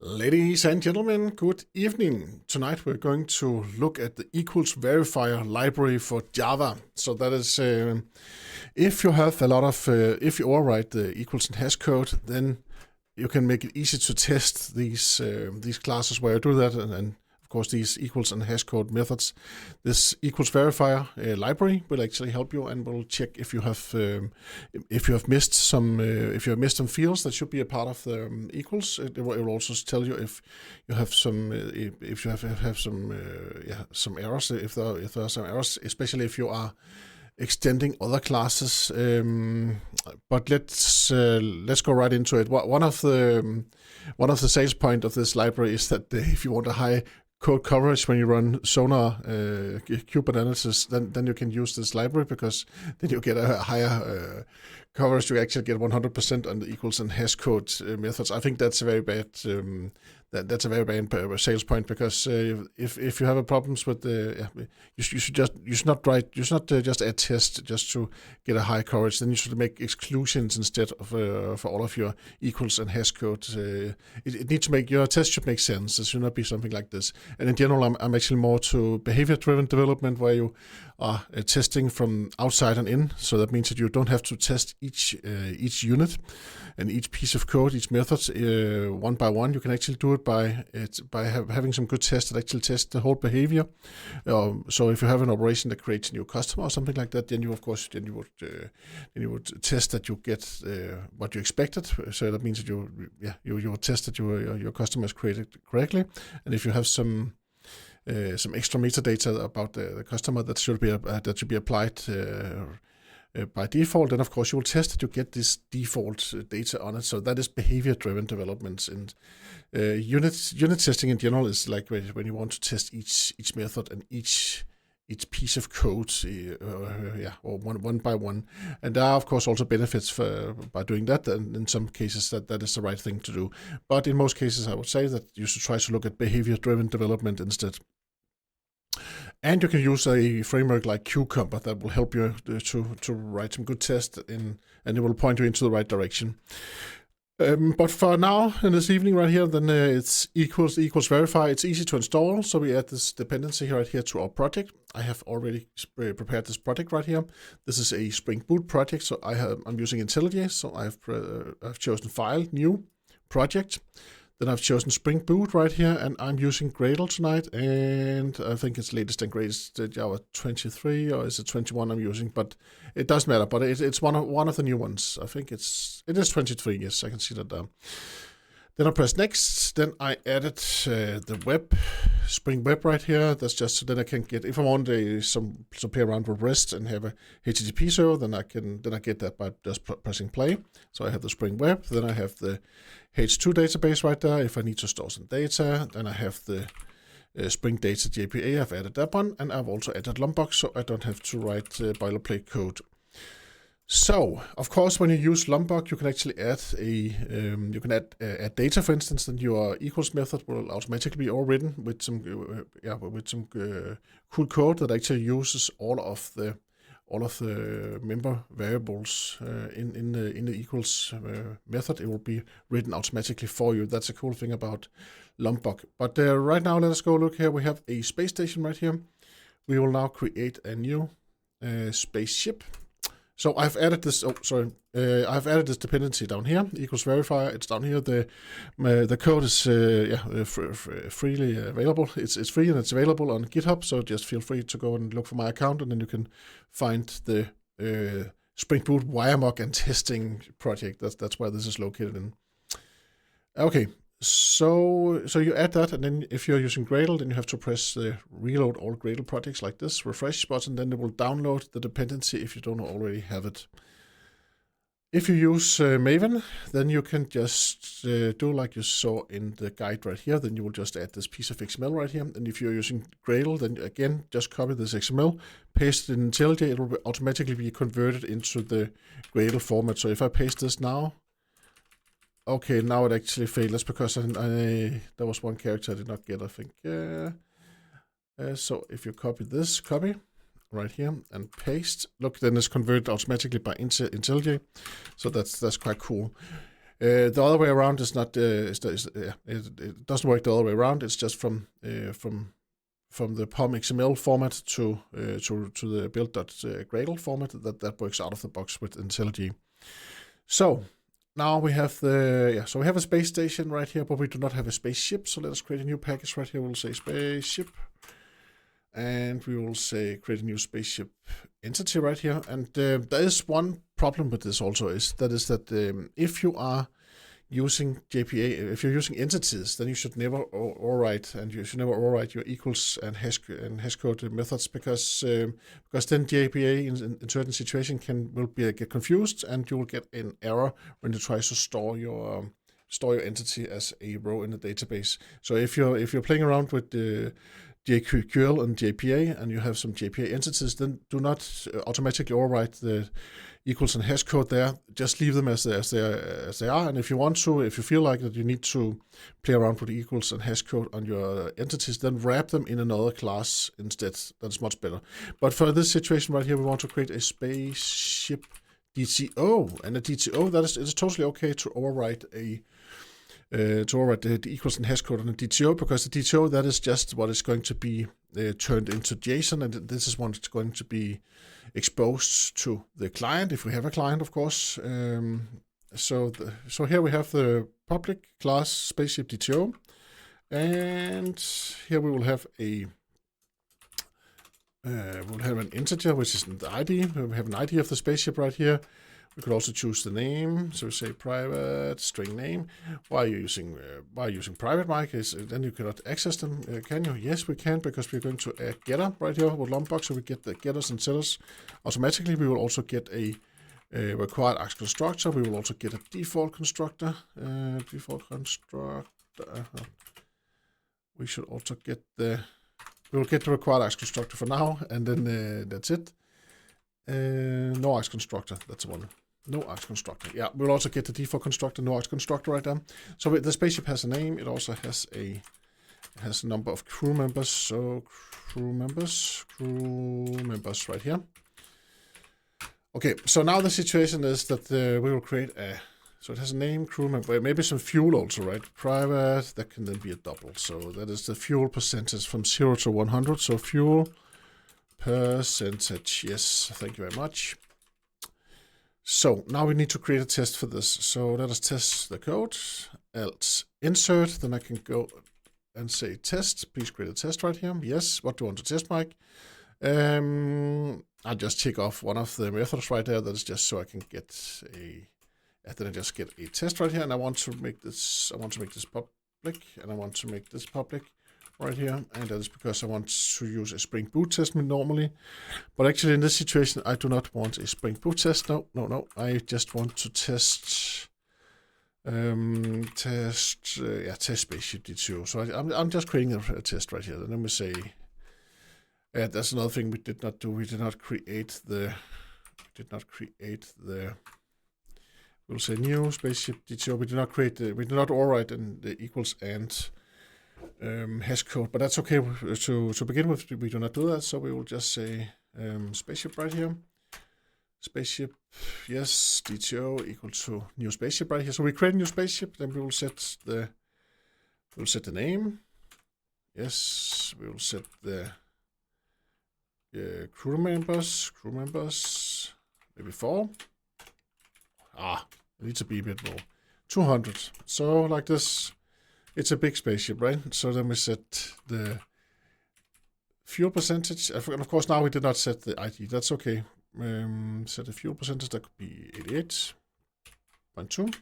Ladies and gentlemen, good evening. Tonight we're going to look at the equals verifier library for Java. So that is, if you have a lot of, if you overwrite the equals and hashCode, then you can make it easy to test these classes where you do that, and of course these equals and hashCode methods. This equals verifier library will actually help you, and will check if you have missed some fields that should be a part of the equals. It will also tell you if you have some some errors, if there are some errors, especially if you are extending other classes. But let's go right into it. One of the sales point of this library is that if you want a high code coverage when you run Sonar cube analysis, then you can use this library, because then you get a higher coverage. You actually get 100% on the equals and hashCode methods. I think that's a very bad that's a very bad sales point, because if you have a problems with the you should not just add tests just to get a high coverage. Then you should make exclusions instead of for all of your equals and hashCode. It needs to make your test should make sense. It should not be something like this. And in general, I'm actually more to behavior-driven development, where you are testing from outside and in. So that means that you don't have to test each unit and each piece of code, each method one by one. You can actually do it by having some good tests that actually test the whole behavior. So if you have an operation that creates a new customer or something like that, then you would test that you get what you expected. So that means that you would test that your customer is created correctly. And if you have some extra metadata about the customer that should be applied by default, then of course you will test that you get this default data on it. So that is behavior-driven development. And unit testing in general is like when you want to test each method and each piece of code, or one by one. And there are of course also benefits by doing that, and in some cases that is the right thing to do. But in most cases, I would say that you should try to look at behavior-driven development instead. And you can use a framework like Cucumber that will help you to write some good tests and it will point you into the right direction. But for now, in this evening right here, then it's equals verifier. It's easy to install, so we add this dependency right here to our project. I have already prepared this project right here. This is a Spring Boot project, so I'm using IntelliJ. So I've chosen File, New, Project. Then I've chosen Spring Boot right here, and I'm using Gradle tonight, and I think it's latest and greatest Java 23, or is it 21 I'm using, but it doesn't matter. But it's one of the new ones. I think it is 23. Yes, I can see that there. Then I press next. Then I added the web, Spring Web right here. That's just so that I can get, if I want some play around with REST and have a HTTP server, then I get that by just pressing play. So I have the Spring Web. Then I have the H2 database right there. If I need to store some data, then I have the Spring Data JPA. I've added that one, and I've also added Lombok, so I don't have to write boilerplate code. So, of course, when you use Lombok, you can actually add add data, for instance, and your equals method will automatically be overridden with some cool code that actually uses all of the member variables in the equals method. It will be written automatically for you. That's a cool thing about Lombok. But right now, let us go look here. We have a space station right here. We will now create a new spaceship. So I've added this. I've added this dependency down here. Equals verifier. It's down here. The code is freely available. It's free and it's available on GitHub. So just feel free to go and look for my account, and then you can find the Spring Boot wiremock and testing project. That's where this is located in. Okay. So you add that, and then if you're using Gradle, then you have to press the reload all Gradle projects like this, refresh button, then it will download the dependency if you don't already have it. If you use Maven, then you can just do like you saw in the guide right here. Then you will just add this piece of XML right here. And if you're using Gradle, then again, just copy this XML, paste it in IntelliJ, it will automatically be converted into the Gradle format. So if I paste this now, okay, now it actually failed. That's because there was one character I did not get, I think. So if you copy right here and paste, look, then it's converted automatically by IntelliJ. So that's quite cool. The other way around is not. It doesn't work the other way around. It's just from the POM XML format to the build.gradle format that works out of the box with IntelliJ. So now we have so we have a space station right here, but we do not have a spaceship. So let us create a new package right here. We'll say spaceship, and we will say create a new spaceship entity right here. And there is one problem with this also is that if you are using JPA, if you're using entities, then you should never overwrite, and you should never overwrite your equals and hashcode methods because then JPA in certain situation will get confused, and you will get an error when you try to store your entity as a row in the database. So if you're playing around with the JQL and JPA, and you have some JPA entities, then do not automatically overwrite the equals and hashcode there. Just leave them as they are. And if you feel like that you need to play around with the equals and hashcode on your entities, then wrap them in another class instead. That's much better. But for this situation right here, we want to create a spaceship DTO, and a DTO it is totally okay to overwrite the equals and hashcode on a DTO, because the DTO, that is just what is going to be turned into JSON, and this is what is going to be exposed to the client, if we have a client, of course. So here we have the public class spaceship DTO, and here we will have an integer, which is the ID. We have an ID of the spaceship right here. We could also choose the name. So we say private string name. Why are you using private, Mike? Then you cannot access them, can you? Yes, we can, because we're going to add getter right here with Lombok, so we get the getters and setters automatically. We will also get a required ARGS constructor. We will also get a default constructor. We should also get we will get the required ARGS constructor for now, and then that's it. No ARGS constructor, that's the one. No ARGS constructor. Yeah, we'll also get the default constructor, no ARGS constructor right there. So the spaceship has a name. It also has a number of crew members. So crew members right here. Okay, so now the situation is that we will create so it has a name, crew member, maybe some fuel also, right? Private, that can then be a double. So that is the fuel percentage from 0 to 100. So fuel percentage, yes, thank you very much. So now we need to create a test for this. So let us test the code, else insert, then I can go and say test. Please create a test right here. Yes, what do you want to test, Mike? I'll just tick off one of the methods right there. That is just so I can get then I just get a test right here, and I want to make this public, and I want to make this public right here, and that is because I want to use a Spring Boot test normally, but actually in this situation I do not want a Spring Boot test. No, I just want to test test spaceship DTO. So I'm just creating a test right here. Then let me say, that's another thing we did not do. We did not create the. We'll say new spaceship DTO. We did not overwrite in the equals and hashcode, but that's okay. To begin with, we do not do that, so we will just say spaceship right here. Spaceship, yes, DTO equal to new spaceship right here. So we create a new spaceship, then we will set the name. Yes, we will set the crew members, maybe 4. It needs to be a bit more. 200. So like this. It's a big spaceship, right? So then we set the fuel percentage. And of course, now we did not set the ID. That's okay. Set the fuel percentage. That could be 88.2.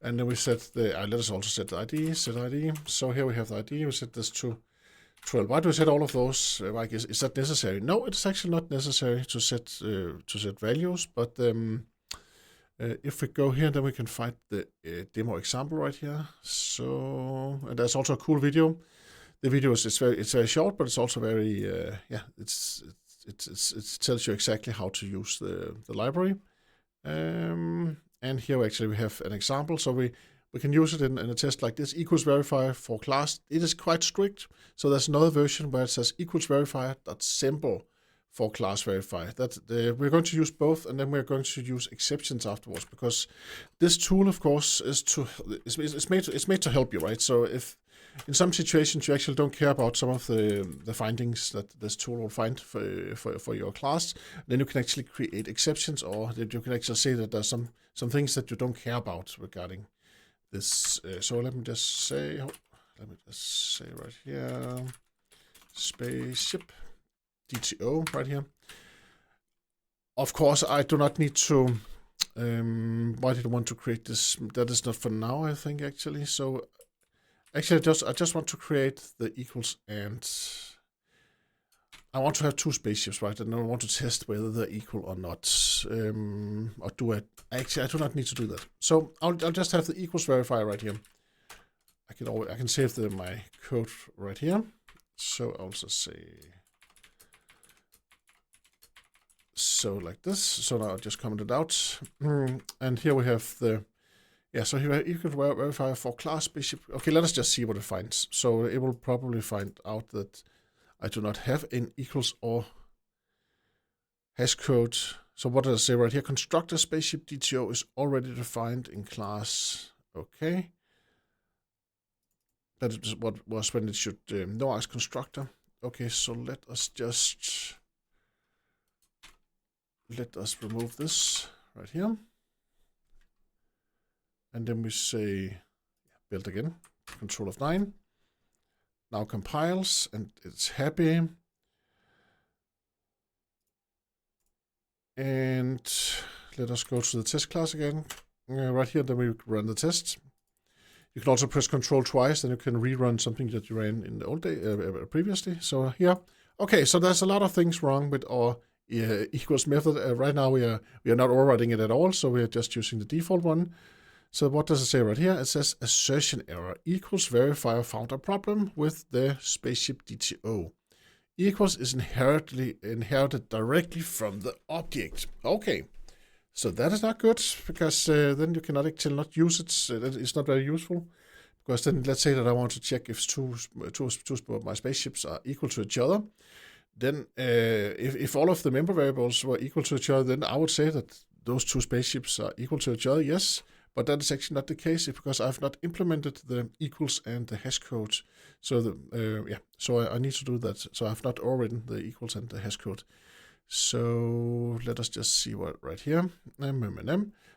And then we set the, let us also set the ID. Set ID. So here we have the ID. We set this to 12. Why do we set all of those? Like, is that necessary? No, it's actually not necessary to set values. But if we go here, then we can find the demo example right here. So, and there's also a cool video. The video is very short, but it's also very it tells you exactly how to use the library. And here actually we have an example. So we can use it in a test like this. Equals verifier for class. It is quite strict. So there's another version where it says equals verifier. That's simple for class verify. We're going to use both, and then we're going to use exceptions afterwards, because this tool, of course, is made to help you, right? So if in some situations you actually don't care about some of the findings that this tool will find for your class, then you can actually create exceptions, or that you can actually say that there's some things that you don't care about regarding this. So let me just say right here, spaceship DTO right here. Of course, I do not need to. Why did I want to create this? That is not for now, I think, actually. So actually, I just want to create the equals, and I want to have two spaceships, right? And I want to test whether they're equal or not. Or do I? Actually, I do not need to do that. So I'll just have the equals verifier right here. I can save my code right here. So I'll just say so like this. So now I'll just comment it out. And here we have so here we have equals verifier for class spaceship. Okay, let us just see what it finds. So it will probably find out that I do not have an equals or hashCode. So what does it say right here? Constructor spaceship DTO is already defined in class. Okay. That is what was when it should no as constructor. Okay, so let us remove this right here. And then we say build again, control F9. Now compiles, and it's happy. And let us go to the test class again. Right here, then we run the test. You can also press Control twice, then you can rerun something that you ran in the old day previously. So here, okay, so there's a lot of things wrong with our equals method. Right now we are not overriding it at all, so we are just using the default one. So what does it say right here? It says assertion error. Equals verifier found a problem with the spaceship DTO. Equals is inherited directly from the object. Okay. So that is not good, because then you cannot actually not use it. It's not very useful, because then let's say that I want to check if two of my spaceships are equal to each other. Then if all of the member variables were equal to each other, then I would say that those two spaceships are equal to each other, yes. But that is actually not the case, because I've not implemented the equals and the hashCode. So so I need to do that. So I've not overridden the equals and the hashCode. So let us just see what right here.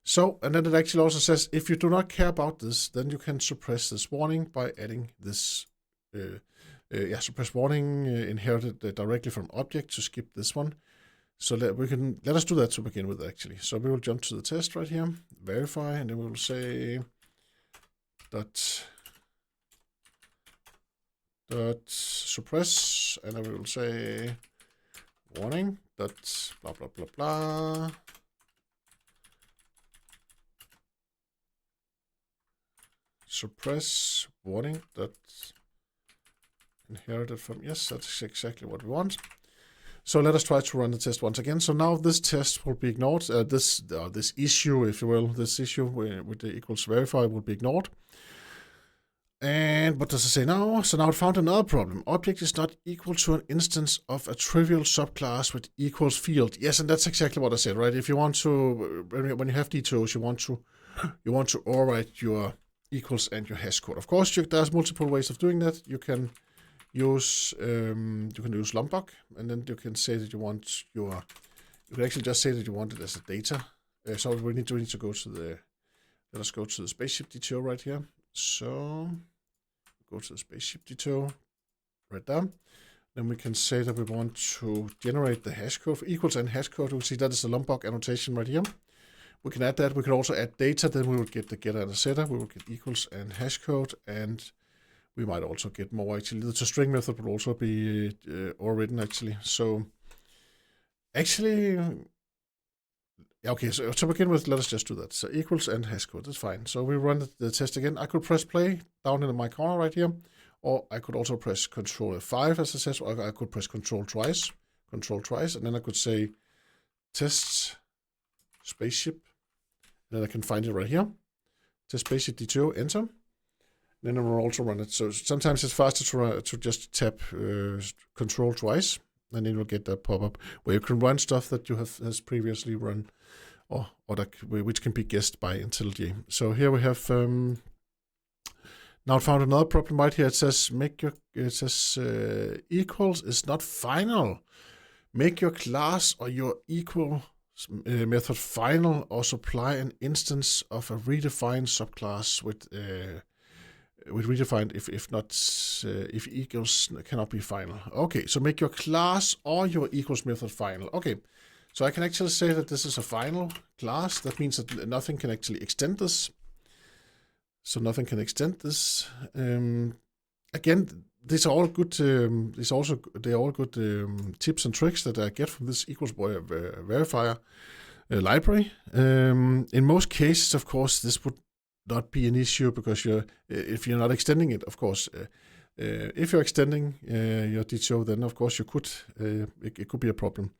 So, and then it actually also says, if you do not care about this, then you can suppress this warning by adding this, suppress warning inherited directly from object to skip this one. So let us do that to begin with, actually. So we will jump to the test right here, verify, and then we will say dot suppress, and then we will say warning dot blah blah blah blah. Suppress warning dot inherited from, yes, that's exactly what we want. So let us try to run the test once again. So now this test will be ignored. This issue, if you will, this issue with the equals verifier will be ignored. And what does it say now? So now it found another problem. Object is not equal to an instance of a trivial subclass with equals field. Yes, and that's exactly what I said, right? If you want to, when you have DTOs, you want to override your equals and your hashCode. Of course, there's multiple ways of doing that. You can use lombok, and then you can say that you want you can actually just say that you want it as a data. So we need to go to let us go to the spaceship DTO right here. So go to the spaceship DTO right there. Then we can say that we want to generate the hashCode for equals and hashCode. We'll see that is the lombok annotation right here. We can add that. We can also add data. Then we will get the getter and the setter. We will get equals and hashCode, and we might also get more, actually. The string method will also be overridden, actually. So actually, okay, so to begin with, let us just do that. So equals and hashCode, that's fine. So we run the test again. I could press play down in my corner right here, or I could also press Control F5 as it says, or I could press Control twice, and then I could say test spaceship, and then I can find it right here. Test spaceship DTO, enter. Then I will also run it. So sometimes it's faster to just tap Control twice. and then you'll get that pop-up where you can run stuff that you has previously run, or which can be guessed by IntelliJ. So here we have now found another problem right here. It says equals is not final. Make your class or your equal method final, or supply an instance of a redefined subclass with redefined if equals cannot be final. Okay, so make your class or your equals method final. Okay, so I can actually say that this is a final class. That means that nothing can actually extend this. So nothing can extend this. Again, these are all good. They are all good tips and tricks that I get from this equals verifier library. In most cases, of course, this would not be an issue because if you're not extending it, of course. If you're extending your DTO, then of course you could. It could be a problem.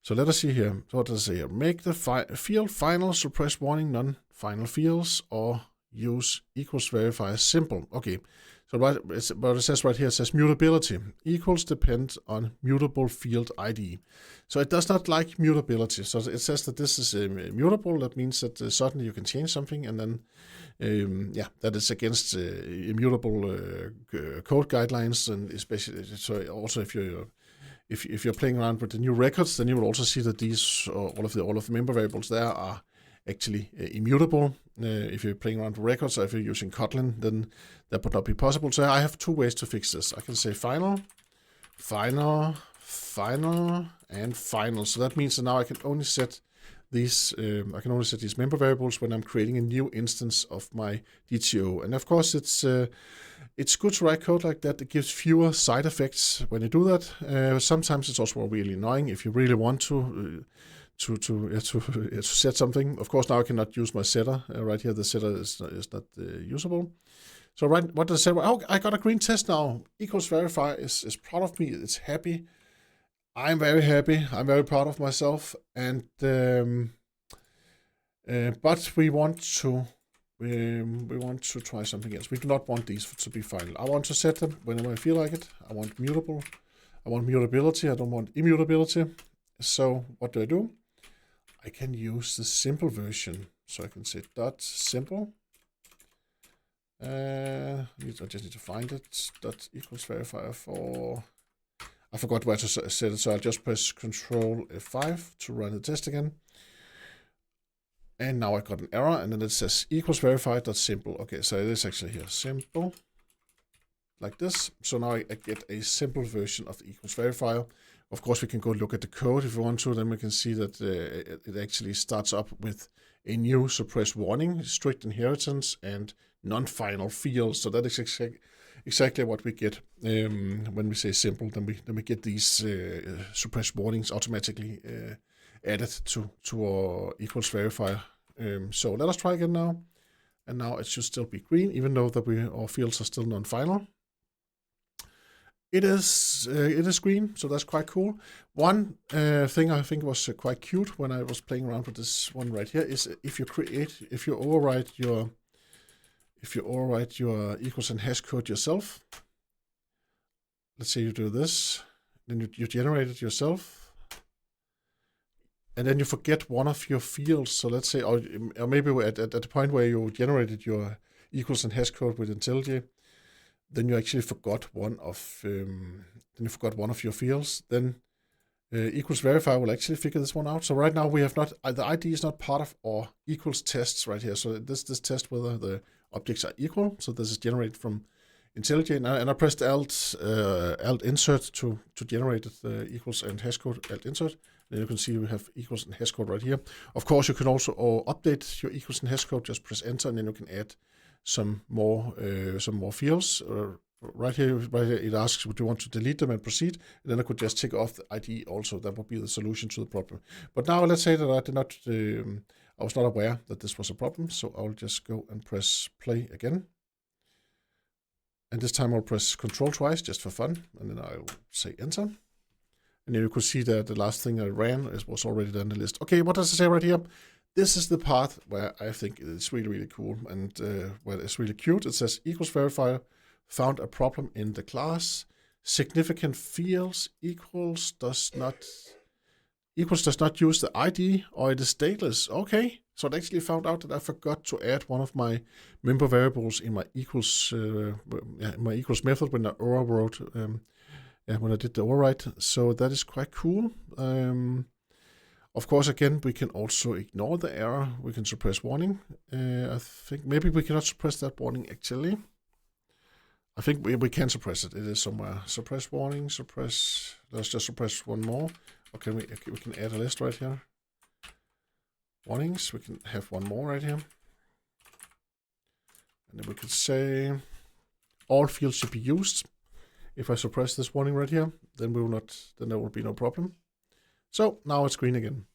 So let us see here. So what does it say here? Make the field final, suppress warning non-final fields, or use equals verifier simple. Okay. So what it says right here, it says mutability. Equals depend on mutable field ID. So it does not like mutability. So it says that this is mutable. That means that suddenly you can change something, and then that is against immutable code guidelines, and especially so also if you're playing around with the new records, then you will also see that these all of the member variables there are actually immutable. If you're playing around with records, or if you're using Kotlin, then that would not be possible. So I have two ways to fix this. I can say final, final, final, and final. So that means that now I can only set these. I can only set these member variables when I'm creating a new instance of my DTO. And of course, it's good to write code like that. It gives fewer side effects when you do that. Sometimes it's also really annoying if you really want to set something. Of course, now I cannot use my setter right here. The setter is not usable. So what does it say? Oh, I got a green test now. Equals verifier is proud of me. It's happy. I'm very happy. I'm very proud of myself. And but we want to try something else. We do not want these to be final. I want to set them whenever I feel like it. I want mutable. I want mutability. I don't want immutability. So what do? I can use the simple version. So I can say dot simple. I just need to find it. Dot equals verifier for. I forgot where to set it, so I'll just press Control F5 to run the test again. And now I got an error, and then it says equals verifier dot simple. Okay, so it is actually here simple, like this. So now I get a simple version of the equals verifier. Of course, we can go look at the code if we want to. Then we can see that it actually starts up with a new suppress warning, strict inheritance, and non-final fields. So that is exactly what we get when we say simple. Then we get these suppress warnings automatically added to our equals verifier. So let us try again now. And now it should still be green, even though that our fields are still non-final. It is green, so that's quite cool. One thing I think was quite cute when I was playing around with this one right here is if you overwrite your equals and hashCode yourself. Let's say you do this, then you generate it yourself, and then you forget one of your fields. So let's say, or maybe at the point where you generated your equals and hashCode with IntelliJ, then you actually forgot one of your fields. Then equals verifier will actually figure this one out. So right now we have not, the ID is not part of our equals tests right here. So this test whether the objects are equal. So this is generated from IntelliJ, and I pressed Alt insert to generate the equals and hashCode. Alt insert. Then you can see we have equals and hashCode right here. Of course, you can also update your equals and hashCode. Just press enter, and then you can add some more fields. Right here, it asks, would you want to delete them and proceed? And then I could just take off the ID also. That would be the solution to the problem. But now let's say that I was not aware that this was a problem. So I'll just go and press play again. And this time I'll press Control twice just for fun. And then I'll say enter. And then you could see that the last thing I ran was already on the list. Okay, what does it say right here? This is the part where I think it's really, really cool and where it's really cute. It says equals verifier found a problem in the class significant fields equals does not use the ID or it is stateless. Okay, so it actually found out that I forgot to add one of my member variables in my equals method when I overwrote when I did the override. So that is quite cool. Of course, again, we can also ignore the error. We can suppress warning. I think maybe we cannot suppress that warning actually. I think we can suppress it. It is somewhere. Suppress warning, suppress. Let's just suppress one more. Okay, we can add a list right here. Warnings, we can have one more right here. And then we could say all fields should be used. If I suppress this warning right here, then there will be no problem. So now it's green again.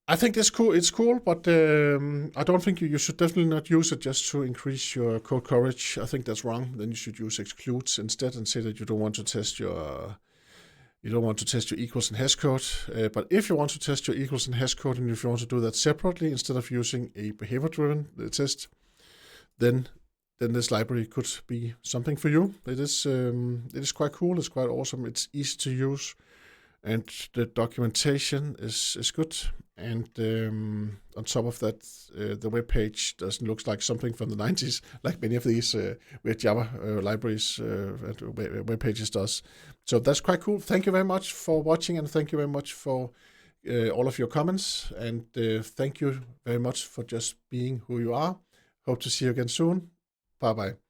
I think it's cool, but I don't think you should definitely not use it just to increase your code coverage. I think that's wrong. Then you should use excludes instead and say that you don't want to test your equals and hashCode. But if you want to test your equals and hashCode, and if you want to do that separately instead of using a behavior-driven test, then this library could be something for you. It is quite cool. It's quite awesome. It's easy to use, and the documentation is good. And on top of that, the web page doesn't look like something from the 90s, like many of these weird Java libraries and web pages does. So that's quite cool. Thank you very much for watching, and thank you very much for all of your comments. And thank you very much for just being who you are. Hope to see you again soon. Bye-bye.